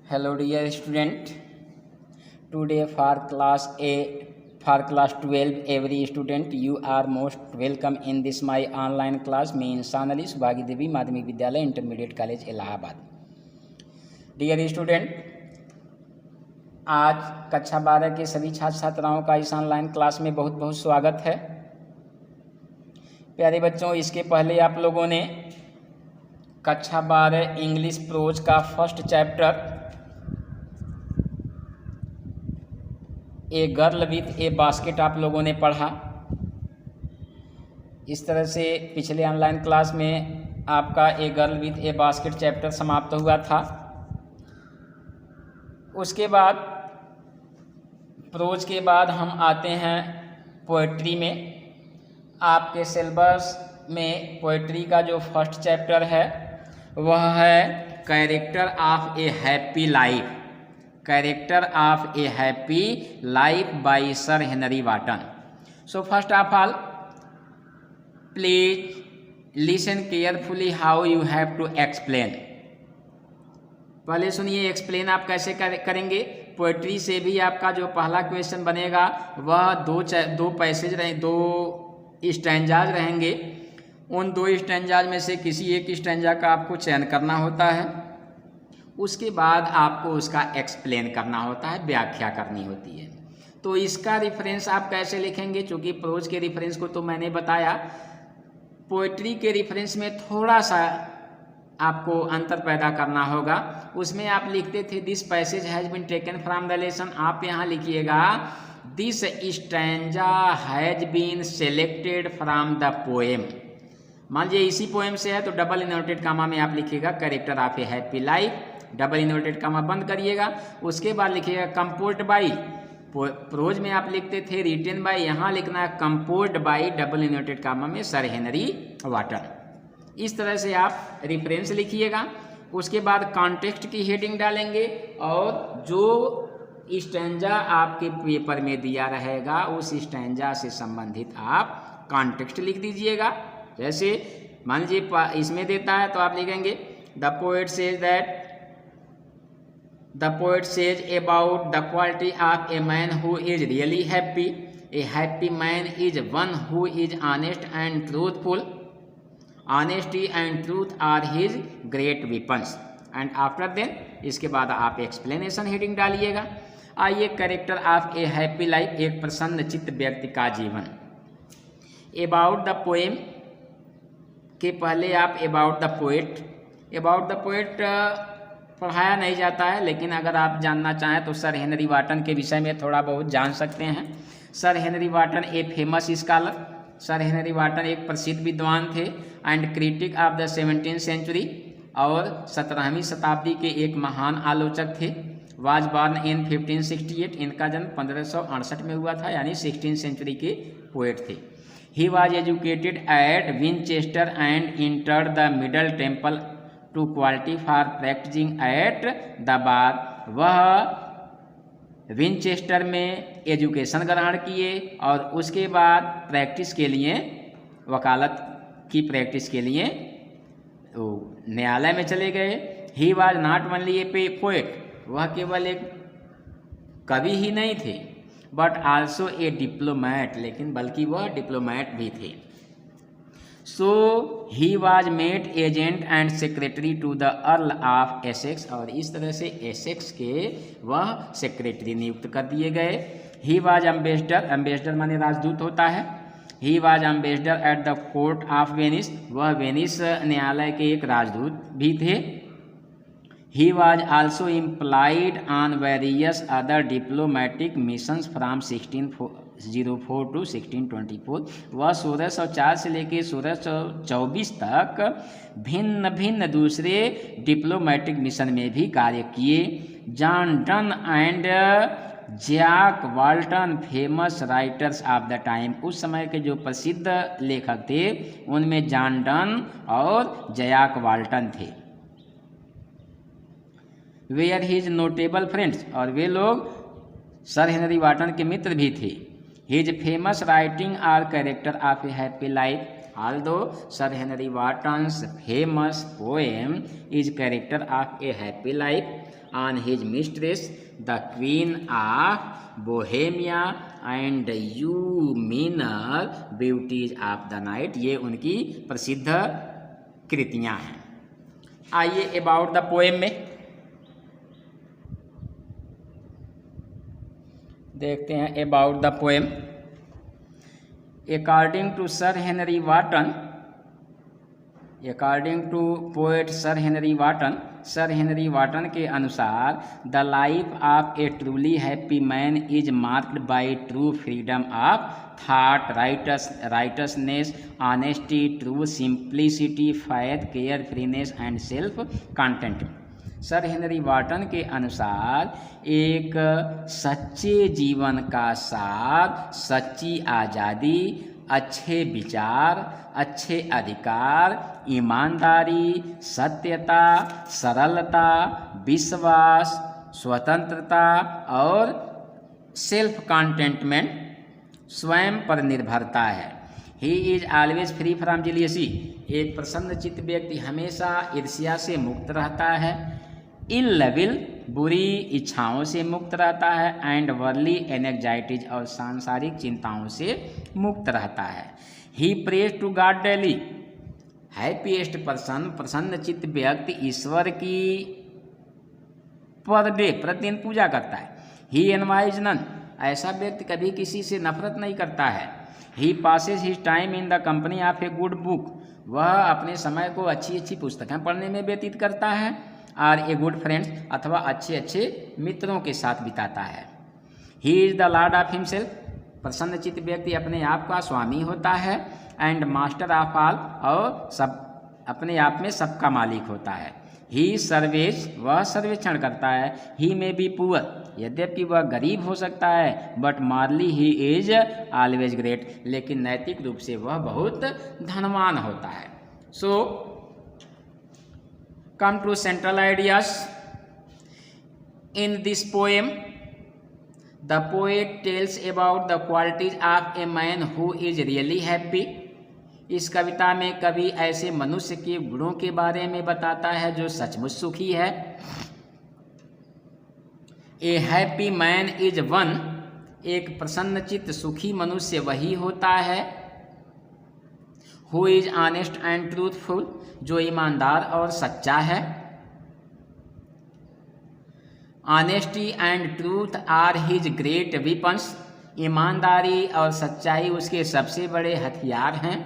Hello dear student. Today for class 12 every student you are most welcome in this my online class me इंसानली Subhagi Devi Madhyamik Vidyalaya intermediate college Allahabad. Dear student, आज कक्षा 12 के सभी छात्र छात्राओं का इस ऑनलाइन क्लास में बहुत बहुत स्वागत है. प्यारे बच्चों, इसके पहले आप लोगों ने कक्षा 12 इंग्लिश प्रोज का first chapter a girl with A basket आप लोगों ने पढ़ा. इस तरह से पिछले ऑनलाइन क्लास में आपका a girl with A basket chapter समाप्त हुआ था. उसके बाद प्रोज के बाद हम आते हैं पोएट्री में. आपके सिलेबस में पोएट्री का जो फर्स्ट चैप्टर है वह है character of a happy life. Character of a happy life by sir Henry Wotton. So first of all please listen carefully how you have to explain. पहले सुनिए एक्सप्लेन आप कैसे करेंगे. पोएट्री से भी आपका जो पहला क्वेश्चन बनेगा वह दो पैसेज रहे, दो स्टैंजाज रहेंगे. उन दो स्टैंजाज में से किसी एक स्टैंजा का आपको चयन करना होता है. उसके बाद आपको उसका एक्सप्लेन करना होता है, व्याख्या करनी होती है. तो इसका रेफरेंस आप कैसे लिखेंगे? चूँकि प्रोज के रेफरेंस को तो मैंने बताया, पोएट्री के रेफरेंस में थोड़ा सा आपको अंतर पैदा करना होगा. उसमें आप लिखते थे this passage has been taken from the lesson. आप यहाँ लिखिएगा this stanza has been selected from the poem. मान लीजिए इसी पोएम से है तो डबल इन्वर्टेड कामा में आप लिखिएगा character of a happy life, double inverted comma बंद करिएगा. उसके बाद लिखिएगा कंपोज्ड बाई. प्रोज में आप लिखते थे रिटेन बाई, यहाँ लिखना है composed by double inverted comma में सर हेनरी वाटन. इस तरह से आप रेफरेंस लिखिएगा. उसके बाद कॉन्टेक्स्ट की हेडिंग डालेंगे और जो स्टैंजा आपके पेपर में दिया रहेगा उस स्टैंजा से संबंधित आप कॉन्टेक्स्ट लिख दीजिएगा. जैसे मान लीजिए इसमें देता है तो आप लिखेंगे the poet says about the quality of a man who is really happy. A happy man is one who is honest and truthful. Honesty and truth are his great weapons. And after then इसके बाद आप explanation heading डालिएगा. आइए, character of a happy life, एक प्रसन्नचित्त व्यक्ति का जीवन. अबाउट द पोएम के पहले आप अबाउट द पोएट पढ़ाया नहीं जाता है, लेकिन अगर आप जानना चाहें तो सर हेनरी वाटन के विषय में थोड़ा बहुत जान सकते हैं. Sir Henry Wotton a famous scholar. Sir Henry Wotton एक प्रसिद्ध विद्वान थे and critic of the 17th century, और 17वीं शताब्दी के एक महान आलोचक थे. Was born in 1568. इनका जन्म 1568 में हुआ था, यानी 16th सेंचुरी के पोएट थे. He was educated at Winchester and entered the Middle Temple to qualify for practicing at the bar. वह विनचेस्टर में एजुकेशन ग्रहण किए और उसके बाद प्रैक्टिस के लिए, वकालत की प्रैक्टिस के लिए न्यायालय में चले गए. He was not only a poet. वह केवल एक कवि ही नहीं थे, बट आल्सो ए डिप्लोमैट, लेकिन बल्कि वह डिप्लोमैट भी थे. So he was made agent and secretary to the Earl of Essex. और इस तरह से एसेक्स के वह सेक्रेटरी नियुक्त कर दिए गए. ही वॉज एम्बेसडर माने राजदूत होता है. He was ambassador at the court of Venice. वह वेनिस न्यायालय के एक राजदूत भी थे. He was also employed on various other diplomatic missions from 1604 to 1624. वह 1604 से लेकर 1624 तक भिन्न भिन्न दूसरे डिप्लोमेटिक मिशन में भी कार्य किए. John Donne and Jack Walton famous writers of the time. उस समय के जो प्रसिद्ध लेखक थे उनमें जॉन डन और जैक वाल्टन थे. Were his notable friends. और वे लोग सर हेनरी वाटन के मित्र भी थे. His famous writing are character of a happy life. Although Sir Henry Wotton's famous poem is Character of a Happy Life, on his mistress, the Queen of Bohemia and You Meaner Beauties of the Night। ये उनकी प्रसिद्ध कृतियाँ हैं। आइए about the poem में देखते हैं। About the poem, according to sir Henry Wotton, according to poet sir Henry Wotton के अनुसार the life of a truly happy man is marked by true freedom of thought, righteousness, honesty, true simplicity, faith, carefreeness and self contentment. Sir Henry Wotton के अनुसार एक सच्चे जीवन का सार सच्ची आज़ादी, अच्छे विचार, अच्छे अधिकार, ईमानदारी, सत्यता, सरलता, विश्वास, स्वतंत्रता और सेल्फ कंटेंटमेंट, स्वयं पर निर्भरता है। He is always free from jealousy, एक प्रसन्नचित्त व्यक्ति हमेशा ईर्ष्या से मुक्त रहता है। इल विल, बुरी इच्छाओं से मुक्त रहता है। एंड वर्ली एनेक्जाइटीज, और सांसारिक चिंताओं से मुक्त रहता है। He praise to God daily, happiest person, प्रसन्नचित्त व्यक्ति ईश्वर की पर डे, प्रतिदिन पूजा करता है। ही एनवाइज नन, ऐसा व्यक्ति कभी किसी से नफरत नहीं करता है। He passes his time in the company of a good book, वह अपने समय को अच्छी अच्छी पुस्तकें पढ़ने में व्यतीत करता है और ए गुड फ्रेंड्स, अथवा अच्छे अच्छे मित्रों के साथ बिताता है। He is the lord of himself, प्रसन्नचित्त व्यक्ति अपने आप का स्वामी होता है। एंड मास्टर ऑफ ऑल, और सब अपने आप में सबका मालिक होता है। ही सर्वेज, वह सर्वेक्षण करता है। ही में बी पुअर, यद्यपि वह गरीब हो सकता है। But morally he is always great, लेकिन नैतिक रूप से वह बहुत धनवान होता है। सो come to central ideas in this poem. The poet tells about the qualities of a man who is really happy। इस कविता में कवि ऐसे मनुष्य के गुणों के बारे में बताता है जो सचमुच सुखी है। A happy man is one, एक प्रसन्नचित्त सुखी मनुष्य वही होता है। Who is honest and truthful, जो ईमानदार और सच्चा है। Honesty and truth are his great weapons, ईमानदारी और सच्चाई उसके सबसे बड़े हथियार हैं।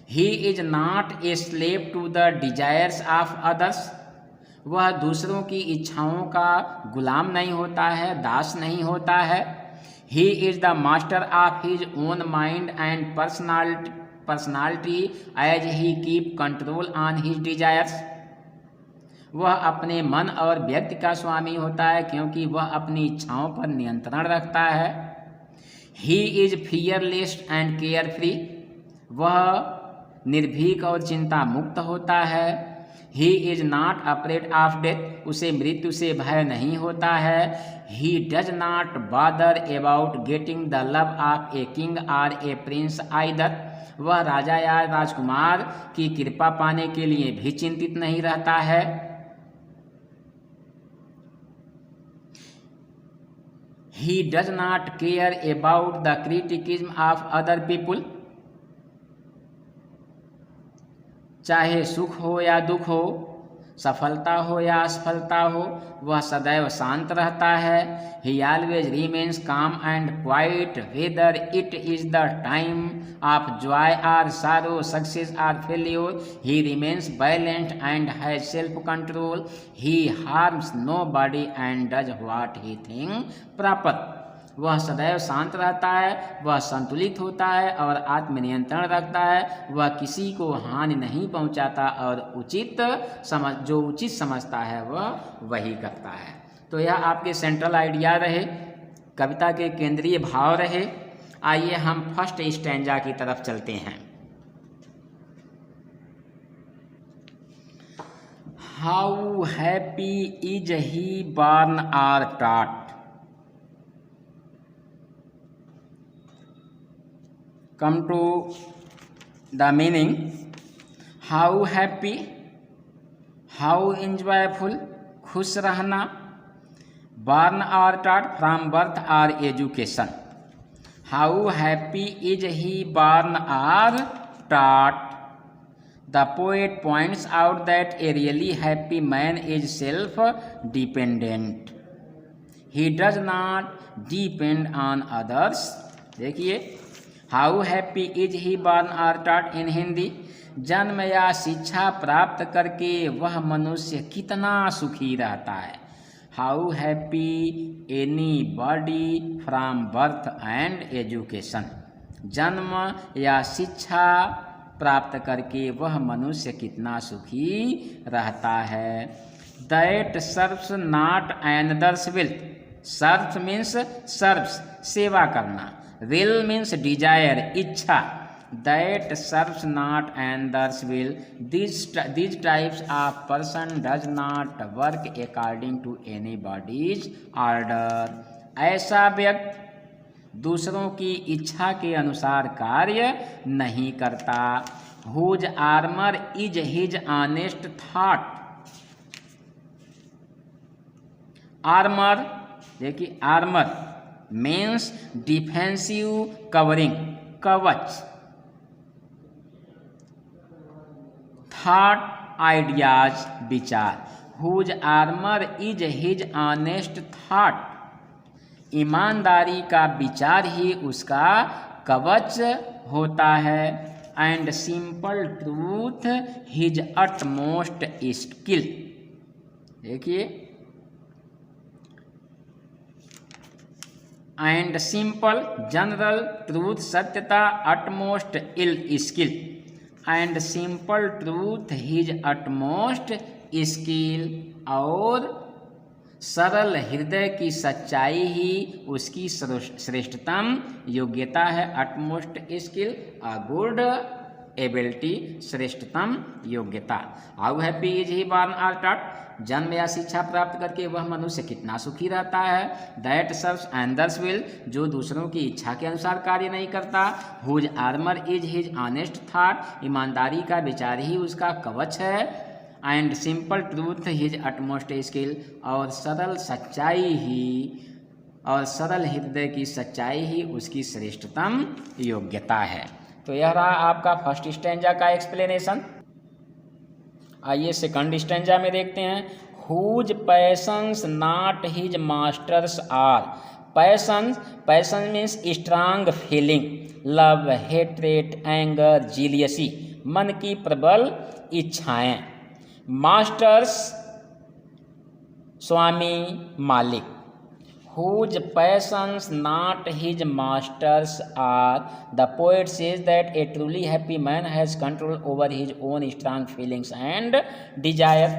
He is not a slave to the desires of others, वह दूसरों की इच्छाओं का गुलाम नहीं होता है, दास नहीं होता है। He is the master of his own mind and personality as he keep control on his desires, वह अपने मन और व्यक्ति का स्वामी होता है क्योंकि वह अपनी इच्छाओं पर नियंत्रण रखता है। He is fearless and care free, वह निर्भीक और चिंता मुक्त होता है। He is not afraid of death, उसे मृत्यु से भय नहीं होता है। He does not bother about getting the love of a king और ए प्रिंस आइदर, वह राजा या राजकुमार की कृपा पाने के लिए भी चिंतित नहीं रहता है। He does not care about the criticism of other people, चाहे सुख हो या दुख हो, सफलता हो या असफलता हो, वह सदैव शांत रहता है। He always remains calm and quiet whether it is the time of joy और सारो, सक्सेस और failure. He remains balanced and has self control. He harms nobody and does what he think proper, वह सदैव शांत रहता है, वह संतुलित होता है और आत्मनियंत्रण रखता है। वह किसी को हानि नहीं पहुंचाता और जो उचित समझता है वह वही करता है। तो यह आपके सेंट्रल आइडिया रहे, कविता के केंद्रीय भाव रहे। आइए हम फर्स्ट स्टैंजा की तरफ चलते हैं। How happy is he born or taught, come to the meaning. How happy, how enjoyful, खुश रहना, बॉर्न और टॉट फ्रॉम बर्थ और education, how happy is he born और taught. The poet points out that a really happy man is self-dependent. He does not depend on others. देखिए, how happy is he born or taught in Hindi, जन्म या शिक्षा प्राप्त करके वह मनुष्य कितना सुखी रहता है। How happy anybody from birth and education, जन्म या शिक्षा प्राप्त करके वह मनुष्य कितना सुखी रहता है। That serves not another's will, serves means serves सेवा करना, विल मीन्स डिजायर इच्छा, that serves not another's will, this types of person does not work according to anybody's order, ऐसा व्यक्ति दूसरों की इच्छा के अनुसार कार्य नहीं करता। Whose armour is his honest thought, armour देखिए, आर्मर मीन्स डिफेंसिव कवरिंग, कवच, थॉट आइडियाज विचार, whose armour is his honest thought, ईमानदारी का विचार ही उसका कवच होता है। And simple truth his utmost skill, देखिए, एंड सिंपल जनरल ट्रूथ सत्यता, utmost ill skill, and simple truth his utmost skill, और सरल हृदय की सच्चाई ही उसकी श्रेष्ठतम योग्यता है। Utmost skill, a good ability, श्रेष्ठतम योग्यता। How happy is he born और टॉट, जन्म या शिक्षा प्राप्त करके वह मनुष्य कितना सुखी रहता है। दैट सर्व्स एनदर्स विल, जो दूसरों की इच्छा के अनुसार कार्य नहीं करता। Whose armour is his honest thought, ईमानदारी का विचार ही उसका कवच है। And simple truth his utmost skill, और सरल सच्चाई ही, और सरल हृदय की सच्चाई ही उसकी श्रेष्ठतम योग्यता है। तो यह रहा आपका फर्स्ट स्टैंजा का एक्सप्लेनेशन। आइए सेकंड स्टैंजा में देखते हैं। Whose passions not his masters are, passion means strong feeling, love, hatred, anger, jealousy, मन की प्रबल इच्छाएं। मास्टर्स स्वामी, मालिक। Whose passions not his masters are, the poet says that a truly happy man has control over his own strong feelings and desire.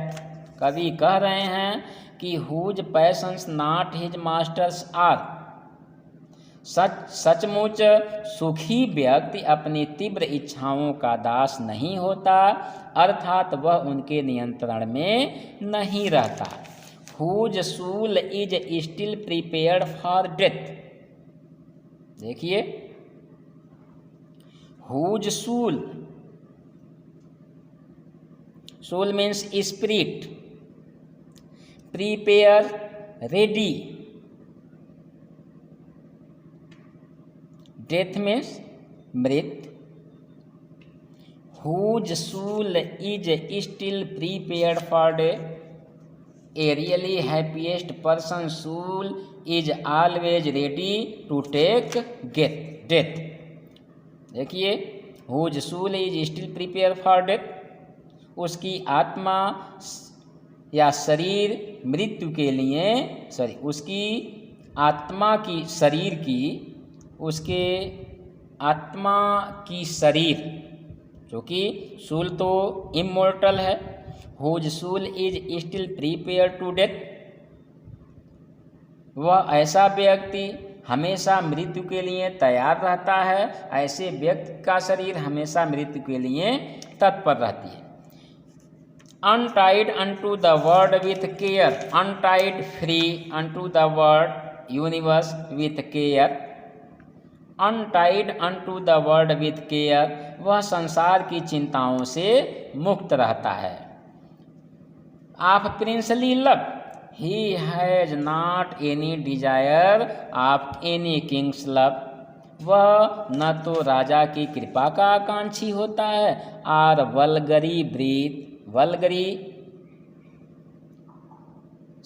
कवि कह रहे हैं कि whose passions not his masters are, सचमुच सुखी व्यक्ति अपनी तीव्र इच्छाओं का दास नहीं होता, अर्थात वह उनके नियंत्रण में नहीं रहता। Whose soul is still prepared for death, देखिए, whose soul, soul means spirit, prepare ready, death means मृत। Whose soul is still prepared for death, a really happiest person soul is always ready to take death. देखिए, whose soul is still prepare for death, उसकी आत्मा या शरीर मृत्यु के लिए, उसकी आत्मा की शरीर की, उसके आत्मा की शरीर, जो कि सूल तो इमोर्टल है, whose soul is still prepare to death, वह ऐसा व्यक्ति हमेशा मृत्यु के लिए तैयार रहता है, ऐसे व्यक्ति का शरीर हमेशा मृत्यु के लिए तत्पर रहती है। Untied unto the word with care, untied free unto the word universe with care, untied unto the word with care, वह संसार की चिंताओं से मुक्त रहता है। Of princely love, he has not any desire of any Kings love, वह न तो राजा की कृपा का आकांक्षी होता है और वल्गरी ब्रीथ, वल्गरी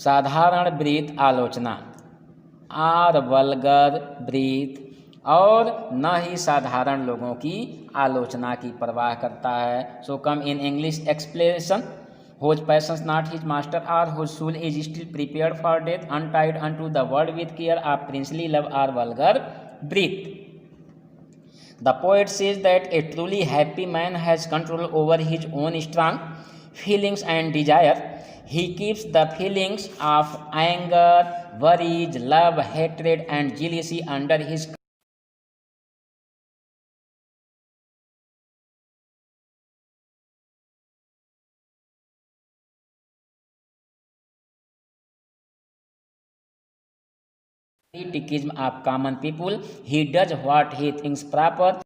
साधारण ब्रीथ आलोचना, और वल्गर ब्रीथ और न ही साधारण लोगों की आलोचना की परवाह करता है। So come in English explanation, whose passions not his master, or whose soul is still prepared for death, untied unto the world with care of princely love or vulgar breath. The poet says that a truly happy man has control over his own strong feelings and desire. He keeps the feelings of anger, worries, love, hatred, and jealousy under his criticism of common people. He does what he thinks proper